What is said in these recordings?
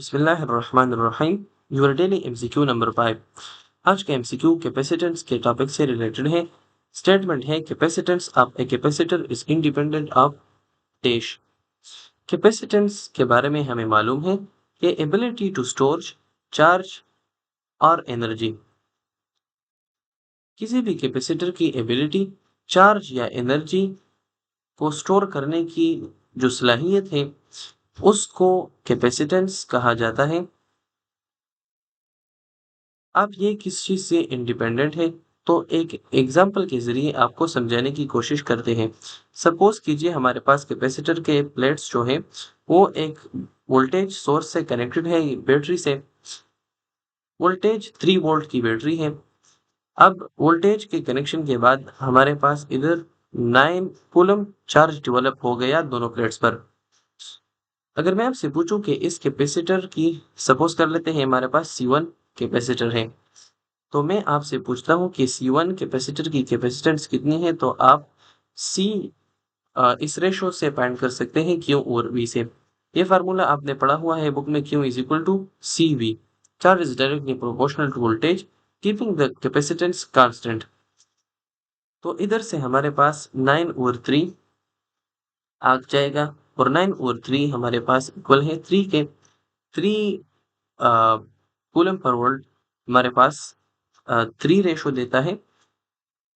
बिस्मिल्लाहिर्रहमानिर्रहीम। Your daily MCQ number 5। आज का एमसीक्यू कैपेसिटेंस के टॉपिक से रिलेटेड है। स्टेटमेंट है capacitance of a capacitor is independent of dash. Capacitance के बारे में हमें मालूम है कि एबिलिटी टू स्टोर चार्ज और एनर्जी। किसी भी कैपेसिटर की एबिलिटी चार्ज या एनर्जी को स्टोर करने की जो सलाहियत है उसको कैपेसिटेंस कहा जाता है। अब ये किस चीज़ से इंडिपेंडेंट है तो एक एग्जाम्पल के ज़रिए आपको समझाने की कोशिश करते हैं। सपोज कीजिए हमारे पास कैपेसिटर के प्लेट्स जो हैं वो एक वोल्टेज सोर्स से कनेक्टेड है बैटरी से। वोल्टेज 3 वोल्ट की बैटरी है। अब वोल्टेज के कनेक्शन के बाद हमारे पास इधर 9 कूलम चार्ज डेवलप हो गया दोनों प्लेट्स पर। अगर मैं आपसे पूछूं कि इस कैपेसिटर की सपोज कर लेते हैं हमारे पास C1 कैपेसिटर है, तो मैं आपसे पूछता हूं कि C1 कैपेसिटर की कैपेसिटेंस कितनी है, तो आप C इस रेशो से फाइंड कर सकते हैं Q और V से। ये फार्मूला आपने पढ़ा हुआ है बुक में, Q is equal to CV। Charge is directly proportional to voltage keeping the capacitance constant. तो इधर से हमारे पास 9 और 3 आ जाएगा और 9 और 3 हमारे पास इक्वल है 3 के। 3 कूलम पर वोल्ट हमारे पास 3 रेशो देता है।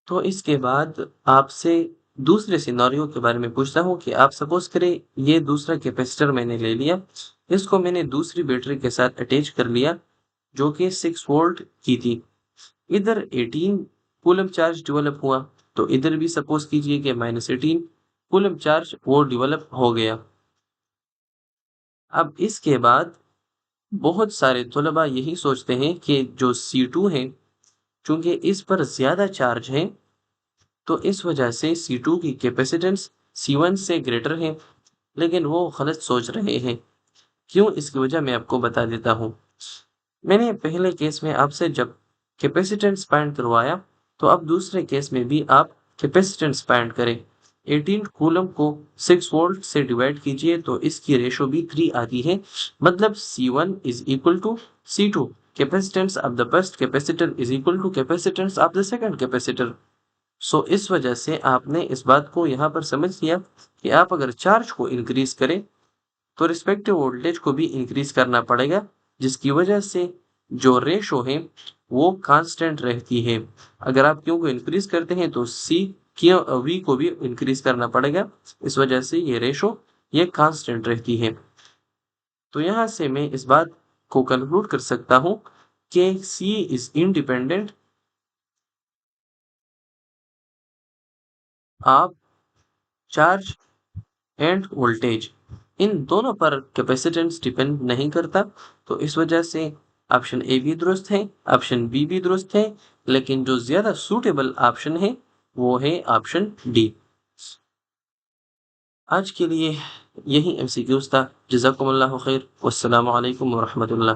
तो इसके बाद आपसे दूसरे सिनारियो के बारे में पूछता हूँ कि आप सपोज करें ये दूसरा कैपेसिटर मैंने ले लिया, इसको मैंने दूसरी बैटरी के साथ अटैच कर लिया जो कि 6 वोल्ट की थी। इधर 18 कूलम चार्ज डेवलप हुआ, तो इधर भी सपोज कीजिए कि -18 कूलम चार्ज वो डेवलप हो गया। अब इसके बाद बहुत सारे तलबा यही सोचते हैं कि जो C2 है चूंकि इस पर ज़्यादा चार्ज है तो इस वजह से C2 की कैपेसिटेंस C1 से ग्रेटर है, लेकिन वो गलत सोच रहे हैं। क्यों, इसकी वजह मैं आपको बता देता हूँ। मैंने पहले केस में आपसे जब कैपेसिटेंस फाइंड करवाया, तो अब दूसरे केस में भी आप कैपेसिटेंस फाइंड करें। 18 कूलम को 6 वोल्ट से डिवाइड कीजिए तो इसकी रेशो भी 3 आती है, मतलब C1 is equal to C2। Capacitance of the first capacitor is equal to capacitance of the second capacitor. So इस वजह से आपने इस बात को यहाँ पर समझ लिया कि आप अगर चार्ज को इंक्रीज करें तो रिस्पेक्टिव वोल्टेज को भी इंक्रीज करना पड़ेगा, जिसकी वजह से जो रेशो है वो कांस्टेंट रहती है। अगर आप क्यू को इंक्रीज करते हैं तो वी को भी इंक्रीज करना पड़ेगा, इस वजह से ये रेशो ये कांस्टेंट रहती है। तो यहाँ से मैं इस बात को कंक्लूड कर सकता हूँ कि C is independent of charge and voltage. इन दोनों पर कैपेसिटेंस डिपेंड नहीं करता, तो इस वजह से ऑप्शन ए भी दुरुस्त है, ऑप्शन बी भी दुरुस्त है, लेकिन जो ज्यादा सूटेबल ऑप्शन है वो है ऑप्शन डी। आज के लिए यही एमसीक्यूज था। जज़ाकुमुल्लाहु खैर। वस्सलामु अलैकुम वरहमतुल्लाह।